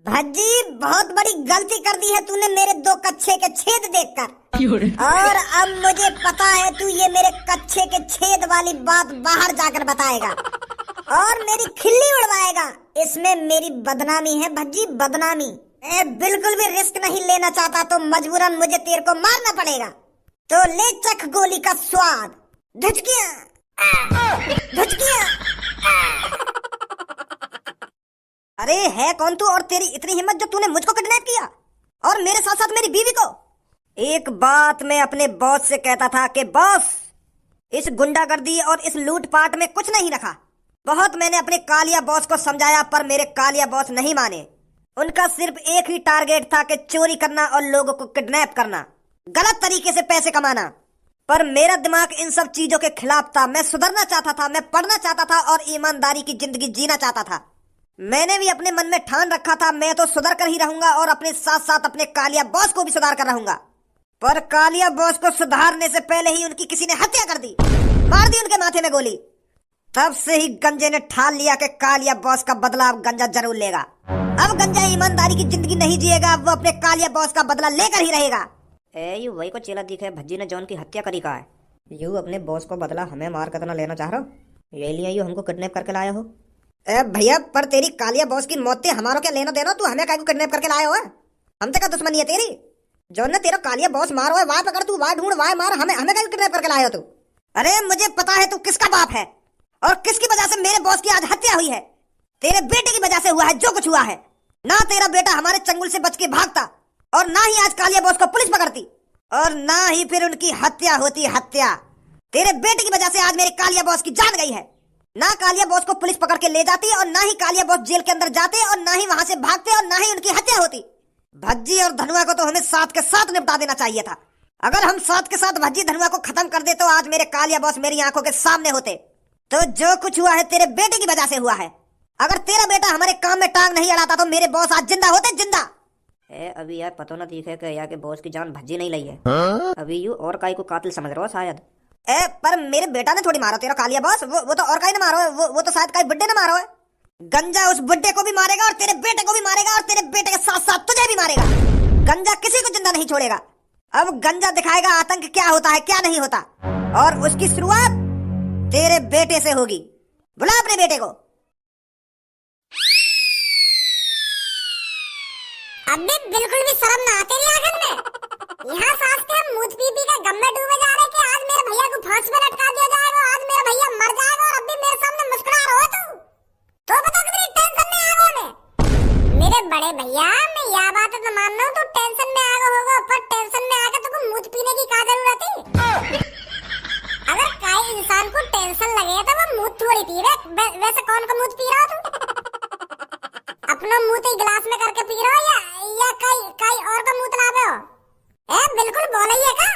भज्जी बहुत बड़ी गलती कर दी है तूने मेरे दो कच्छे के छेद देखकर। और अब मुझे पता है तू ये मेरे कच्छे के छेद वाली बात बाहर जाकर बताएगा और मेरी खिल्ली उड़वाएगा। इसमें मेरी बदनामी है भज्जी, बदनामी। मैं बिल्कुल भी रिस्क नहीं लेना चाहता तो मजबूरन मुझे तेरे को मारना पड़ेगा। तो ले चख गोली का स्वाद। धुचकियां धुचकियां। अरे है कौन तू और तेरी इतनी हिम्मत जो तूने मुझको किडनैप किया और मेरे साथ साथ मेरी बीवी को? एक बात मैं अपने बॉस से कहता था कि बॉस, इस गुंडागर्दी और इस लूटपाट में कुछ नहीं रखा। बहुत मैंने अपने कालिया बॉस को समझाया पर मेरे कालिया बॉस नहीं माने। उनका सिर्फ एक ही टारगेट था कि चोरी करना और लोगों को किडनैप करना, गलत तरीके से पैसे कमाना। पर मेरा दिमाग इन सब चीजों के खिलाफ था। मैं सुधरना चाहता था, मैं पढ़ना चाहता था और ईमानदारी की जिंदगी जीना चाहता था। मैंने भी अपने मन में ठान रखा था मैं तो सुधर कर ही रहूंगा और अपने साथ साथ अपने कालिया बॉस को भी सुधार कर रहूंगा। पर कालिया बॉस को सुधारने से पहले ही उनकी किसी ने हत्या कर दी, मार दी उनके माथे में गोली। तब से ही गंजे ने ठान लिया कि कालिया बॉस का बदला अब गंजा जरूर लेगा। अब गंजा ईमानदारी की जिंदगी नहीं जिएगा, अब वो अपने कालिया बॉस का बदला लेकर ही रहेगा। यू वही को चेला दिखे भज्जी ने जॉन की हत्या करी का है। यू अपने बॉस को बदला हमें मार कितना लेना चाह रहा हो? ये लिए यू हमको किडनैप करके लाया हो? भैया पर तेरी कालिया बॉस की मौत से हमारो क्या लेना देना? तू हमें काहे को किडनैप करके लाया हो? हमसे क्या दुश्मनी है तेरी? जॉन ने तेरा कालिया बॉस मारो है, वहां पकड़, तू वहां ढूंढ, वहां मार, हमें हमें काहे को किडनैप करके लाया हो तू? अरे मुझे पता है तू किसका बाप है और किसकी वजह से मेरे बॉस की आज हत्या हुई है। तेरे बेटे की वजह से हुआ है जो कुछ हुआ है। ना तेरा बेटा हमारे चंगुल से बच के भागता और ना ही आज कालिया बॉस को पुलिस पकड़ती और ना ही फिर उनकी हत्या होती। हत्या तेरे बेटे की वजह से आज मेरे कालिया बॉस की जान गई है। ना कालिया बॉस को पुलिस पकड़ के ले जाती और ना ही कालिया बॉस जेल के अंदर जाते और ना ही वहां से भागते और ना ही उनकी हत्या होती। भज्जी और धनुआ को तो हमें साथ के साथ निपटा देना चाहिए था। अगर हम साथ के साथ भज्जी धनुआ को खत्म कर दे तो आज मेरे कालिया बॉस मेरी आंखों के सामने होते। तो जो कुछ हुआ है तेरे बेटे की वजह से हुआ है। अगर तेरा बेटा हमारे काम में टांग नहीं अड़ाता तो मेरे बॉस आज जिंदा होते, जिंदा। अभी यार पता ना दिखे कि यार के बॉस की जान भज्जी नहीं ली है। अभी यू और काई को कातिल समझ रहा हो शायद। पर मेरे बेटा ने थोड़ी मारा तेरा कालिया बॉस, वो तो और काई ने मारो है, वो तो शायद काई बुड्ढे ने मारो है। गंजा उस बुड्ढे को भी मारेगा और तेरे बेटे को भी मारेगा और तेरे बेटे के साथ साथ तुझे भी मारेगा। गंजा किसी को जिंदा नहीं छोड़ेगा। अब गंजा दिखाएगा आतंक क्या होता है क्या नहीं होता और उसकी शुरुआत तेरे बेटे से होगी। बुला अपने बेटे को। अबे बिल्कुल भी शर्म ना आती है आखिर में। यहाँ सांस के हम मूत पी के गम में डूबे जा रहे कि आज मेरे भैया को फांसी पे लटका दिया जाएगा, आज मेरा भैया मर जाएगा और अब भी मेरे सामने मुस्कुरा रहा हो तू। तो बता कितनी टेंशन में आ गया मैं। मेरे बड़े भैया मैं यह बात तो मान रहा हूँ तू टेंशन में आ गया होगा, पर टेंशन में आके तुमको मूत पीने की क्या जरूरत है? अगर कोई इंसान को टेंशन लगे तो वो मूत थोड़ी पीवे। वैसे कौन का मूत पी रहा हो तू? अपना मुंह तो गिलास में करके पी रहे हो या कई और का मुंह लावे हो? बिल्कुल बोल ही है का?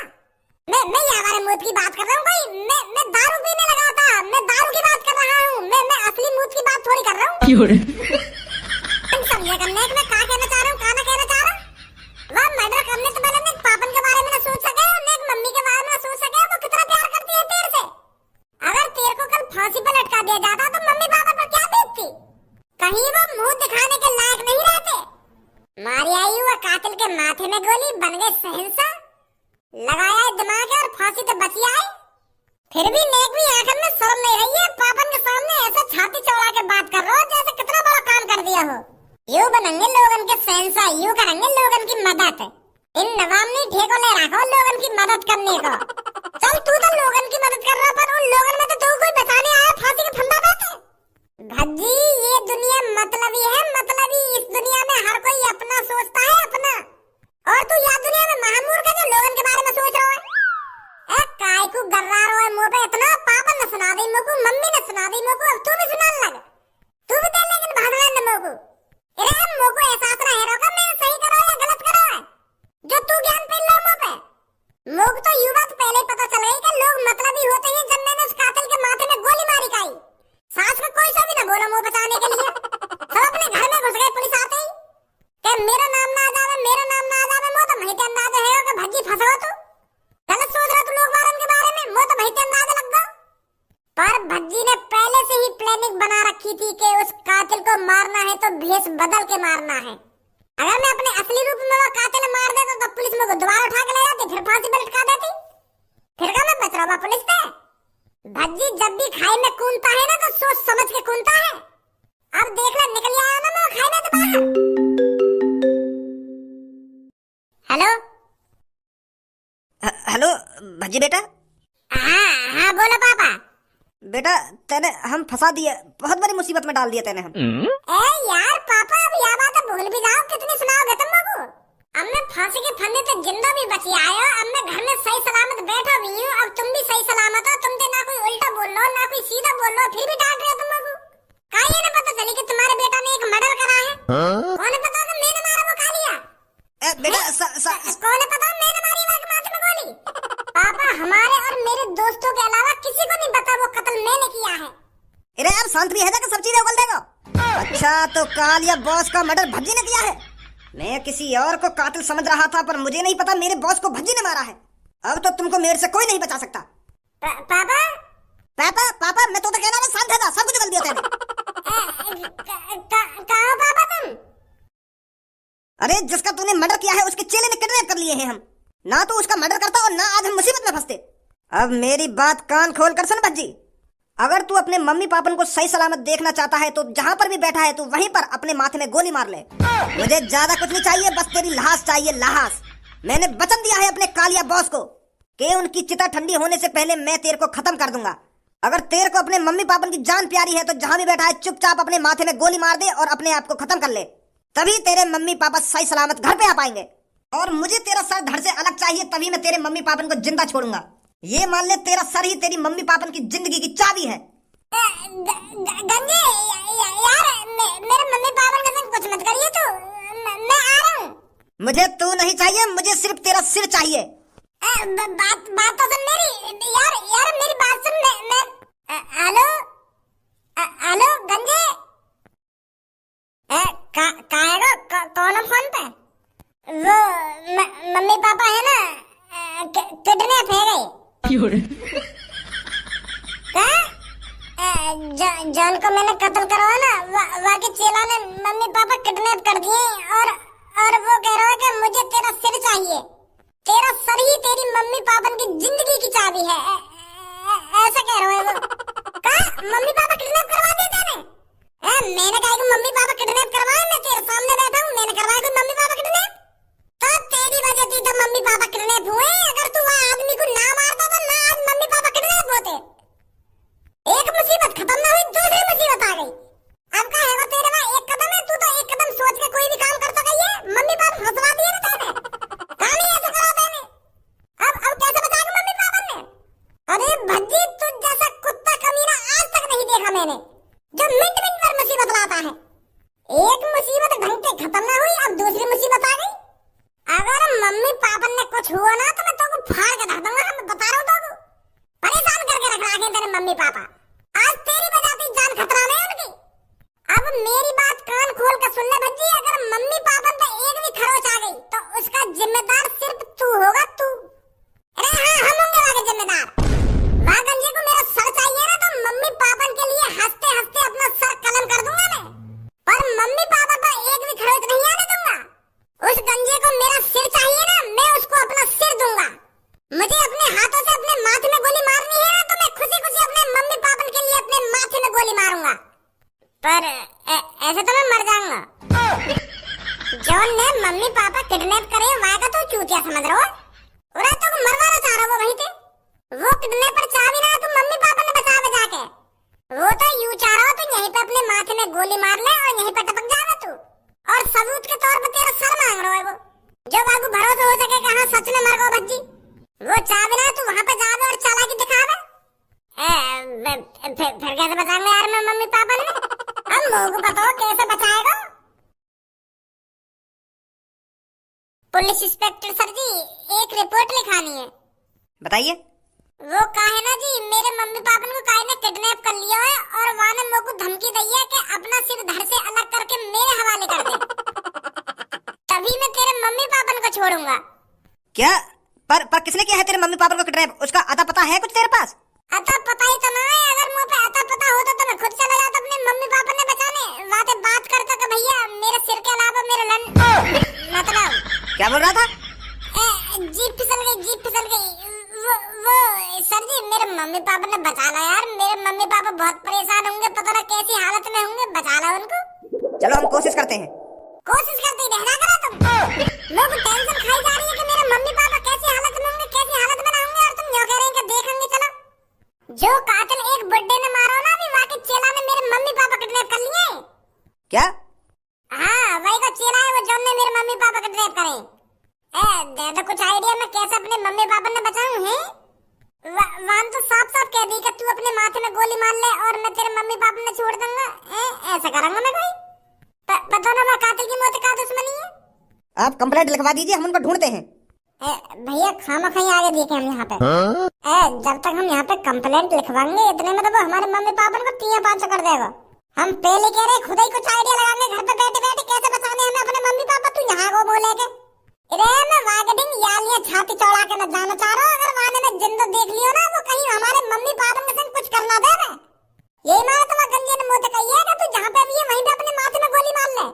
मैं ये हमारे मुंह की बात कर रहा हूँ कोई? मैं दारू पीने लगा था, मैं दारू की बात कर रहा हूँ। मैं असली मुंह की बात थोड़ी कर रहा हूँ। सब ये करने मैं क्या कहना चाह रहा हूँ, क्या ना कहना चाह रहा हूँ। वह मर्डर करने से पहले एक पापन के बारे में ना सोच सके और एक मम्मी के बारे में ना सोच सके वो कितना प्यार करती है तेरे से। अगर तेरे को कल फांसी पर लटका दिया जाता तो मम्मी पापा पर क्या बीतती? कहीं वो मुंह दिखाने के लायक नहीं रहते। मारी आई हुआ कातिल के माथे में गोली, बन गए शहंशाह, लगाया दिमाग और फांसी तो बची आई। फिर भी नेक भी आखिर में शर्म नहीं रही है। पापन के सामने ऐसा छाती चौड़ा के बात कर रहा हो जैसे कितना बड़ा काम कर दिया हो। यूं बनेंगे लोगन के शहंशाह, यूं करेंगे लोगन की मदद। इन नवाब ने ठेको ले रखा लोगन की मदद करने का। चल तू तो लोगन की मदद कर रहा पर उन लोगन में तो तू कोई बचाने आया फांसी का फंदा पे। भज्जी ये दुनिया मतलबी है, मतलबी। इस दुनिया में हर कोई अपना सोचता है अपना, और तू यह दुनिया में महामूर्ख है जो लोगन के बारे में सोच रहा है। काय को गर्रा रहा है मुंह पे इतना? पापा ने सुना दी मुझको, मम्मी ने सुना दी मुझको, अब तू भी सुनाने लग। तू भी दे लेकिन भगवान ने मुझको। अरे मुझको एहसास ना है का मैं सही कर रहा हूं या गलत कर रहा है जो तू ज्ञान पे लो मुंह पे। मुझको तो युवा तो पहले ही पता चल गई कि लोग मतलबी होते हैं। जब मैंने उस कातिल के माथे में गोली मारी काई, सास में कोई सा भी ना बोला मुंह बचाने के लिए। सब अपने घर में घुस गए पुलिस आते ही कि मेरा नाम ना आ जावे, मेरा नाम ना आ जावे। मुझे तो वही अंदाजा है कि भज्जी फंसा हो तू। गलत सोच रहा तू लोग बारन के बारे में। मुझे तो वही अंदाजा लग गया। पर भज्जी ने पहले से ही प्लानिंग बना रखी थी कि उस कातिल को मारना है तो भेष बदल के मारना है। अगर मैं अपने असली रूप में वो कातिल मार देता तो पुलिस मेरे को दोबारा उठा के ले जाती, फिर फांसी पे लटका देती। फिर क्या मैं बच रहा पुलिस से? भज्जी जब भी खाई में कूदता है ना तो सोच समझ के कूदता है। अब देख ले निकल आया ना मैं खाई में से बाहर। हेलो हेलो भज्जी बेटा। हाँ बोलो पापा। बेटा तेने हम फंसा दिए, बहुत बड़ी मुसीबत में डाल दिया तेने हम। ए यार पापा अब यह बात भूल भी जाओ, कितनी सुनाओगे तुम लोगों? अब मैं फांसी के फंदे से जिंदा भी बची आयो, अब मैं घर में सही सलामत बैठा भी हूँ, अब तुम भी सही सलामत हो। तुम तो ना कोई उल्टा बोल लो ना कोई सीधा बोल लो, फिर भी डांट रहे हो तुम लोग। का ये ना पता चली कि तुम्हारे बेटा ने एक मर्डर करा है? कौन पता कि मैंने मारा वो कालिया? बेटा कौन पता मैंने मारी वो माथे में गोली? पापा हमारे और मेरे दोस्तों के अलावा किसी को नहीं पता वो कत्ल मैंने किया है। अरे यार शांत भी है ना कि सब चीजें उगल देगा। अच्छा तो कालिया बॉस का मर्डर भज्जी ने किया है? मैं किसी और को कातिल समझ रहा था, पर मुझे नहीं पता मेरे बॉस को भज्जी ने मारा है। अब तो तुमको मेरे से कोई नहीं बचा सकता। पापा पापा पापा मैं तो कहना था शांत है, सब कुछ उगल दिया तेने। कहाँ पापा तुम? अरे जिसका तूने मर्डर किया है उसके चेले ने किडनैप कर लिए हैं हम। ना तो उसका मर्डर करता और ना आज हम मुसीबत में फंसते। अब मेरी बात कान खोल कर सुन भज्जी, अगर तू अपने मम्मी पापन को सही सलामत देखना चाहता है तो जहाँ पर भी बैठा है तू वहीं पर अपने माथे में गोली मार ले। मुझे ज्यादा कुछ नहीं चाहिए, बस तेरी लाश चाहिए, लाश। मैंने वचन दिया है अपने कालिया बॉस को कि उनकी चिता ठंडी होने से पहले मैं तेरे को खत्म कर दूंगा। अगर तेरे को अपने मम्मी पापन की जान प्यारी है तो जहाँ भी बैठा है चुपचाप अपने माथे में गोली मार दे और अपने आप को खत्म कर ले, तभी तेरे मम्मी पापा सही सलामत घर पे आ पाएंगे। और मुझे तेरा सर धड़ से अलग चाहिए, तभी मैं तेरे मम्मी पापन को जिंदा छोड़ूंगा। ये मान ले तेरा सर ही तेरी मम्मी पापन की जिंदगी की चाबी है। गंजे यार मेरे मम्मी पापा के साथ कुछ मत करिए तो मैं आ रहा हूँ। मुझे तू नहीं चाहिए, मुझे सिर्फ तेरा सिर चाहिए। बात तो सुन मेरी यार मेरी बात सुन। मैं हेलो हेलो गंजे कौन फोन पे? वो मम्मी पापा है ना किडनैप है गए। जॉन को मैंने कत्ल करवाया ना वहाँ के चेला ने मम्मी पापा किडनैप कर दिए और वो कह रहा है कि मुझे तेरा सिर चाहिए। तेरा सर ही तेरी मम्मी पापा की जिंदगी की चाबी है, ऐसा कह रहा है वो। कहा मम्मी पापा किडनैप करवा दिए तेने? मैंने कहा कि मम्मी पापा किडनैप करवाए? मैं तेरे सामने बैठा हूँ, मैंने करवाया कोई मम्मी पापा किडनैप? तो तेरी वजह थी तो मम्मी पापा किडनैप हुए। अगर तू वहाँ आदमी को ना मारता तो ना आज मम्मी पापा किडनैप होते। एक मुसीबत खत्म ना हुई दूसरी मुसीबत आ गई। अब का है वो तेरे वहाँ एक कदम है, तू तो एक कदम सोच के कोई भी काम कर सका। ये मम्मी पापा फंसवा दिए ना तेने, कहानी ऐसे करा तेने। अब कैसे बचाएगा मम्मी पापा ने? अरे भज्जी तुझ जैसा कुत्ता कमीना आज तक नहीं देखा मैंने, जो मिनट मिनट पर मुसीबत लाता है। एक मुसीबत ढंग से खत्म ना हुई, अब दूसरी मुसीबत आ गई। अगर मम्मी पापा ने कुछ हुआ ना तो मैं तुमको फाड़ के रख दूंगा। मैं बता रहा हूँ तुमको, परेशान करके रख रखे तेरे मम्मी पापा। आज तेरी वजह से जान खतरा में है उनकी। अब मेरी बात कान खोल कर सुन ले भज्जी, अगर मम्मी पापा पे एक भी खरोच आ गई तो उसका जिम्मेदार सिर्फ तू होगा, तू। अरे हाँ हम होंगे वहाँ के जिम्मेदार। वहाँ गंजे को मेरा सर चाहिए ना तो मम्मी पापा के लिए हंसते हंसते अपना सर कलम कर दूंगा मैं, पर मम्मी पापा पे एक भी खरोच नहीं आने दूंगा। उस गंजे को मेरा सिर चाहिए ना, मैं उसको अपना सिर दूंगा। मुझे अपने हाथों से अपने माथे में गोली मारनी है ना तो मैं खुशी खुशी अपने मम्मी पापा के लिए अपने माथे में गोली मारूंगा, पर ऐसे तो मैं मर जाऊंगा। जॉन ने मम्मी पापा किडनैप करे वहाँ का तो चूतिया समझ रहा हो, और तो मरवाना चाह रहा हो वहीं पे। वो किडनैपर चाह भी ना तो मम्मी पापा ने बचा के, वो तो यूं चाह रहा हो तो यहीं पे अपने माथे में गोली मार ले और यहीं पे टपक जाएगा तू, और सबूत के तौर पर तेरा सर मांग रहा है वो, जो बाबू भरोसा हो सके कि हाँ सच में मर गो भज्जी। वो चाह भी ना तू वहाँ पे जावे और चालाकी दिखावे। फिर कैसे बचाएंगे यार मैं मम्मी पापा ने? हम लोगों को बताओ कैसे बचाएगा? पुलिस इंस्पेक्टर सर जी एक रिपोर्ट लिखानी है। बताइए। वो काहे ना जी मेरे मम्मी पापा को काहे ने किडनैप कर लिया है और वहाँ ने मेरे को धमकी दी है कि अपना सिर धड़ से अलग करके मेरे हवाले कर दे, तभी मैं तेरे मम्मी पापा को छोड़ूंगा। क्या? पर किसने किया है तेरे मम्मी पापा को किडनैप? उसका अता पता है कुछ तेरे पास? अता पता ही तो ना है। अगर मुझे पे अता पता होता तो मैं खुद चला जाता अपने मम्मी पापा ने बचाने। वहाँ पे बात करता कि भैया मेरे सिर के अलावा मेरे क्या बोल रहा था? जीप फिसल गई। वो सर जी, मेरे मम्मी पापा ने बचा ला यार। मेरे मम्मी पापा बहुत परेशान होंगे, पता ना कैसी हालत में होंगे, बचा ला उनको। चलो हम कोशिश करते हैं। कोशिश करते ही रहना करो तुम। लोग टेंशन खाई जा रही है कि मेरे मम्मी पापा कैसी हालत में होंगे, कैसी हालत में ना होंगे, और तुम यूं कह रहे हैं कि देखेंगे। चलो, जो कातिल एक बुड्ढे ने मारा ना, अभी वहाँ के चेला ने मेरे मम्मी पापा किडनैप कर लिए। क्या? हाँ, वही का चेला है वो, जौन ने मेरे मम्मी पापा किडनैप करे। दे दो कुछ आइडिया, मैं कैसे अपने मम्मी पापा ने बचाऊं है? वान तो साफ साफ कह दी कि तू अपने माथे में गोली मार ले और मैं तेरे मम्मी पापा ने छोड़ दूंगा। ऐसा करूंगा मैं कोई? पता ना, मैं कातिल की मौत का दुश्मनी है। आप कंप्लेंट लिखवा दीजिए, हम उनको ढूंढते हैं। भैया खामखा आगे देखे हम यहाँ पे। जब तक हम यहाँ पे कंप्लेंट लिखवाएंगे, इतने में तो वो हमारे मम्मी पापा को 3-5 कर देगा। हम पहले कह रहे खुद ही कुछ आइडिया लगाएंगे घर पे बैठे बैठे, कैसे बचाने हमें अपने मम्मी पापा। तू यहाँ को बोलेगे मैं वागडिंग यालियां छाती चौड़ा के न जाना चाह रहा हूँ। अगर वाने में जिंदा देख लियो ना, वो कहीं हमारे मम्मी पापा के संग कुछ करना दे। मैं यही मारा तुम्हारे गंजे ने मुंह से कही है कि तू जहाँ पे भी है वहीं पे अपने माथे में गोली मार ले,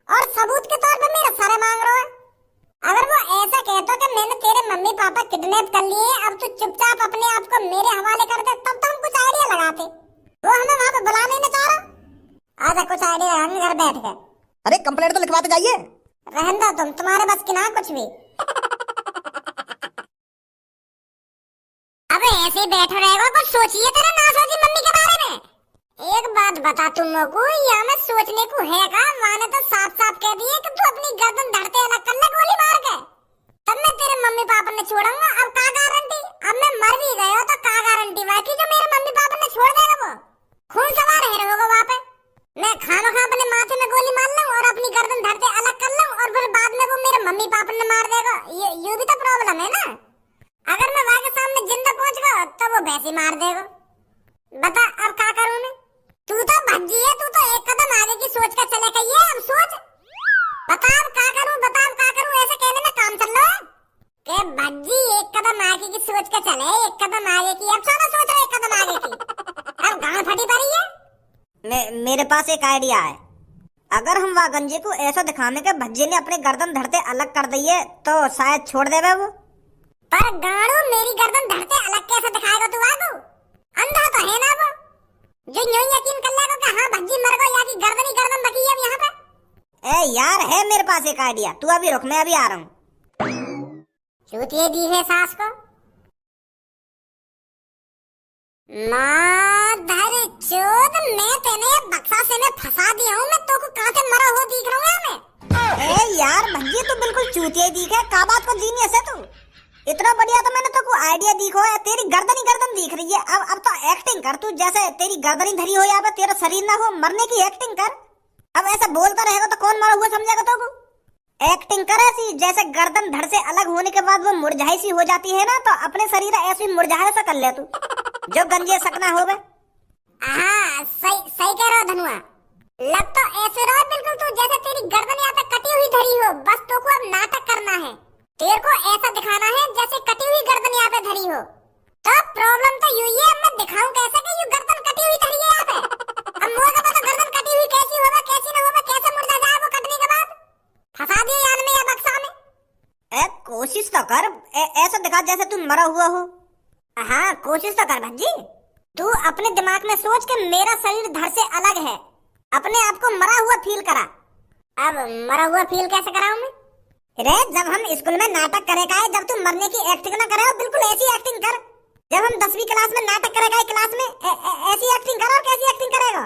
और सबूत के तौर पे मेरा सर मांग रहा है। अगर वो ऐसा कहता कि मैंने तेरे मम्मी पापा किडनैप कर लिए, अब तू चुपचाप अपने आप को मेरे हवाले कर दे, तब तो हम कुछ आइडिया लगाते। वो हमें वहाँ पे बुलाने नहीं चाह रहा। आजा कुछ आइडिया लगाएंगे घर बैठ के। अरे कंप्लेंट तो लिखवाते जाइए। रहन दो तुम, तुम्हारे बस की ना कुछ भी। अबे ऐसे ही बैठे रहेगा, कुछ सोचिए तेरा ना सोची मम्मी के बारे में। एक बात बता तुम लोगों को, यहाँ में सोचने को है का? माने तो साफ साफ कह दिए कि तू अपनी गर्दन धड़ते अलग कर ले गोली मार के, तब मैं तेरे मम्मी पापा ने छोड़ूंगा। अब का गारंटी? अब मैं मर भी गया तो का गारंटी बाकी जो मेरे मम्मी पापा ने छोड़ देगा? वो खून सवार है होगा वहाँ पे। मैं खामखा अपने माथे में गोली मार लूं और अपनी गर्दन धड़ते अलग कर लूं, और फिर बाद में वो मेरे मम्मी पापा ने मार देगा। ये भी तो प्रॉब्लम है ना। अगर मैं वहाँ के सामने जिंदा पहुंच गया तो वो वैसे मार देगा। बता अब क्या करूं मैं? तू तो भज्जी है, तू तो एक कदम आगे की सोच कर चले गई है। अब सोच, बता अब क्या करूं, बता अब क्या करूं? ऐसे कहने में काम चल रहा है कि भज्जी एक कदम आगे की सोच कर चले, एक कदम आगे की। अब सारा सोच रहे एक कदम आगे की, अब गांड फटी पड़ी है। मेरे पास एक आइडिया है। अगर हम वागंजे को ऐसा दिखाने के भज्जे ने अपने गर्दन धड़ते अलग कर दिए तो शायद छोड़ देवे वो। पर गाड़ू, मेरी गर्दन धड़ते अलग कैसे दिखाएगा तू? आगू अंधा तो है ना वो, जो यूं यकीन कर लेगा कि हाँ भज्जी मर गई, या कि गर्दन ही गर्दन बची है अब यहाँ पे। यार है मेरे पास एक आइडिया, तू अभी रुक, मैं अभी आ रहा हूँ। चूतिए दी है सास को। माधर चोद, मैं तेने बक्सा से में फंसा दिया हूँ। मैं तो को कहाँ से मरा हो दिख रहा हूँ मैं। यार भज्जी तू बिल्कुल चूतिया दिख है। का बात को जीनियस है तू। इतना बढ़िया तो मैंने तो को आइडिया दिखो है, तेरी गर्दन ही गर्दन दिख रही है। अब तो एक्टिंग कर तू, जैसे तेरी गर्दन ही धरी हो या तेरा शरीर ना हो, मरने की एक्टिंग कर। अब ऐसा बोलता रहेगा तो कौन मरा हुआ समझेगा तो को? एक्टिंग कर ऐसी जैसे गर्दन धड़ से अलग होने के बाद वो मुरझाई सी हो जाती है ना, तो अपने शरीर ऐसी मुरझाए सा कर ले तू, जो गंजे सकना हो। हाँ सही कह रहा धनुआ। लग तो ऐसे रहा बिल्कुल तू जैसे तेरी गर्दन यहाँ पे कटी हुई धरी हो। बस तो को अब नाटक करना है, तेरे को ऐसा दिखाना है जैसे कटी हुई गर्दन यहाँ पे धरी हो। तो प्रॉब्लम तो यही है, मैं दिखाऊं कैसे कि ये गर्दन कटी हुई धरी है यहाँ पे। अब मुझे का पता गर्दन कटी हुई कैसी होगा, कैसी ना होगा, कैसे मुर्दा जाए वो कटने के बाद। फंसा दिया यार में या बक्सा में। कोशिश तो कर, ऐसा दिखा जैसे तू मरा हुआ हो। हाँ कोशिश तो कर भज्जी। तू अपने दिमाग में सोच के मेरा शरीर धड़ से अलग है, अपने आप को मरा हुआ फील करा। अब मरा हुआ फील कैसे कराऊं मैं? रे जब हम स्कूल में नाटक करेगा, जब तू मरने की एक्टिंग ना करे, बिल्कुल ऐसी एक्टिंग कर। जब हम 10वीं क्लास में नाटक करेगा क्लास में, ऐसी एक्टिंग कर। और कैसी एक्टिंग करेगा?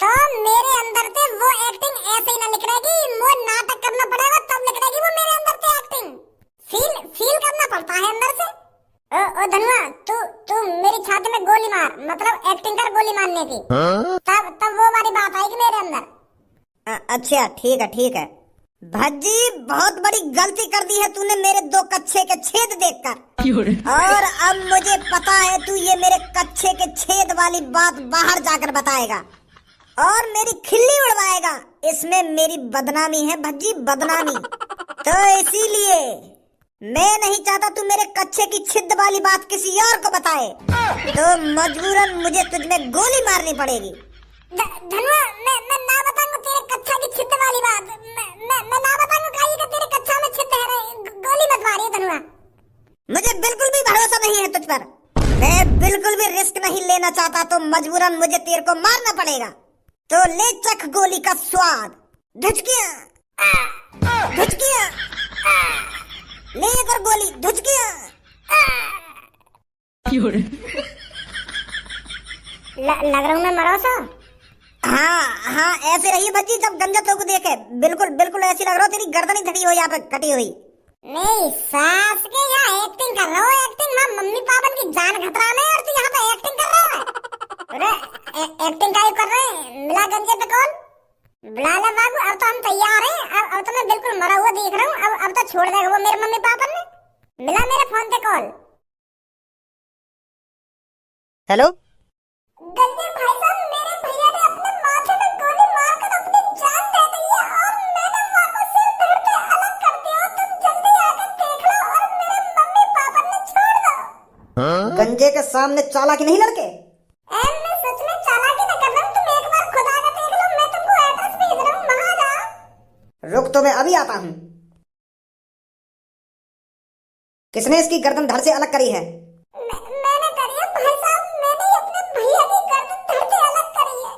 तो मेरे अंदर से वो एक्टिंग ऐसे ही ना लिख रहेगी, वो नाटक करना पड़ेगा तब लिख रहेगी वो मेरे अंदर से एक्टिंग। फील करना पड़ता है अंदर से। ओ धनुआ, तू मेरी छाती में गोली मार, मतलब एक्टिंग कर गोली मारने की। तब वो वाली बात आएगी मेरे अंदर। अच्छा ठीक है। भज्जी बहुत बड़ी गलती कर दी है तूने मेरे 2 कच्छे के छेद देखकर। और अब मुझे पता है तू ये मेरे कच्छे के छेद वाली बात बाहर जाकर बताएगा और मेरी खिल्ली उड़वाएगा। इसमें मेरी बदनामी है भज्जी, बदनामी। तो इसीलिए मैं नहीं चाहता तू मेरे कच्छे की छिद वाली बात किसी और को बताए, तो मजबूरन मुझे तुझमें गोली मारनी पड़ेगी। धनुआ, मैं ना बताऊंगा तेरे कच्चा की छिद्द वाली बात। मैं ना बताऊंगा काई का तेरे कच्चा में छिद्द है रे। गोली मत मारिए धनुआ। मुझे बिल्कुल भी भरोसा नहीं है तुझ पर। मैं बिल्कुल भी रिस्क नहीं लेना चाहता तो मजबूरन मुझे तेरे को मारना पड़ेगा। तो ले चख गोली का स्वाद। धुचकियां धुचकियां, ले एक और गोली। धुचकियां। लग रहा हूँ मैं मरो सा। हाँ ऐसे रही भज्जी जब गंजा तो को देखे। बिल्कुल बिल्कुल ऐसी लग रहा हो तेरी गर्दन ही धड़ी हो यहाँ पे कटी हुई। नहीं सास के यहाँ एक्टिंग कर रहा हो। एक्टिंग मां मम्मी पापा की जान खतरा में और तू यहाँ पे एक्टिंग कर रहा है। अरे एक्टिंग का कर रहे हैं। मिला गंजे पे कॉल बुला ले बाबू। अब तो हम तैयार हैं। अब तो मैं बिल्कुल मरा हुआ दिख रहा हूँ। अब तो छोड़ देगा वो मेरे मम्मी पापा ने। मिला मेरे फोन पे कॉल। हेलो गंजे भाई साहब मेरे भैया ने अपने माथे में गोली मारकर अपनी जान दे दी है और मैंने मां को सिर धड़ के अलग कर दिया। तुम जल्दी आकर देख लो और मेरे मम्मी पापा ने छोड़ दो। गंजे के सामने चालाकी नहीं लड़के। मैं सच में चालाकी न कर रहा हूँ। तुम एक बार खुदा का देख लो। मैं तुमको एड्रेस भेज रहा हूँ वहां जा। रुक तो मैं अभी आता हूँ। किसने इसकी गर्दन धड़ से अलग करी है? मैंने करी है भाई साहब। मैंने अपने भैया की गर्दन धड़ से अलग करी है।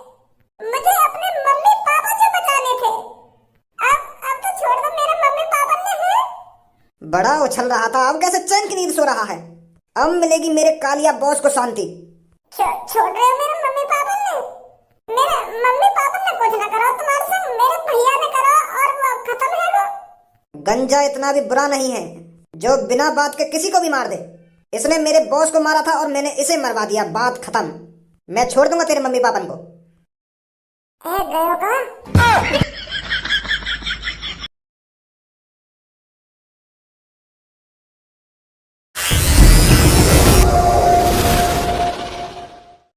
मुझे अपने मम्मी पापा से बचाने थे। अब तो छोड़ दो। मेरे मम्मी पापा ने है। बड़ा उछल रहा था अब कैसे चैन की नींद सो रहा है। अब मिलेगी मेरे कालिया बॉस को शांति। छोड़ रहे हो मेरे मम्मी पापा ने। मेरे मम्मी पापा ने कुछ ना करो तुम्हारे संग। मेरे भैया ने करो और वो खत्म है वो। गंजा इतना भी बुरा नहीं है जो बिना बात के किसी को भी मार दे। इसने मेरे बॉस को मारा था और मैंने इसे मरवा दिया। बात खत्म। मैं छोड़ दूंगा तेरे मम्मी पापा को। गए हो का?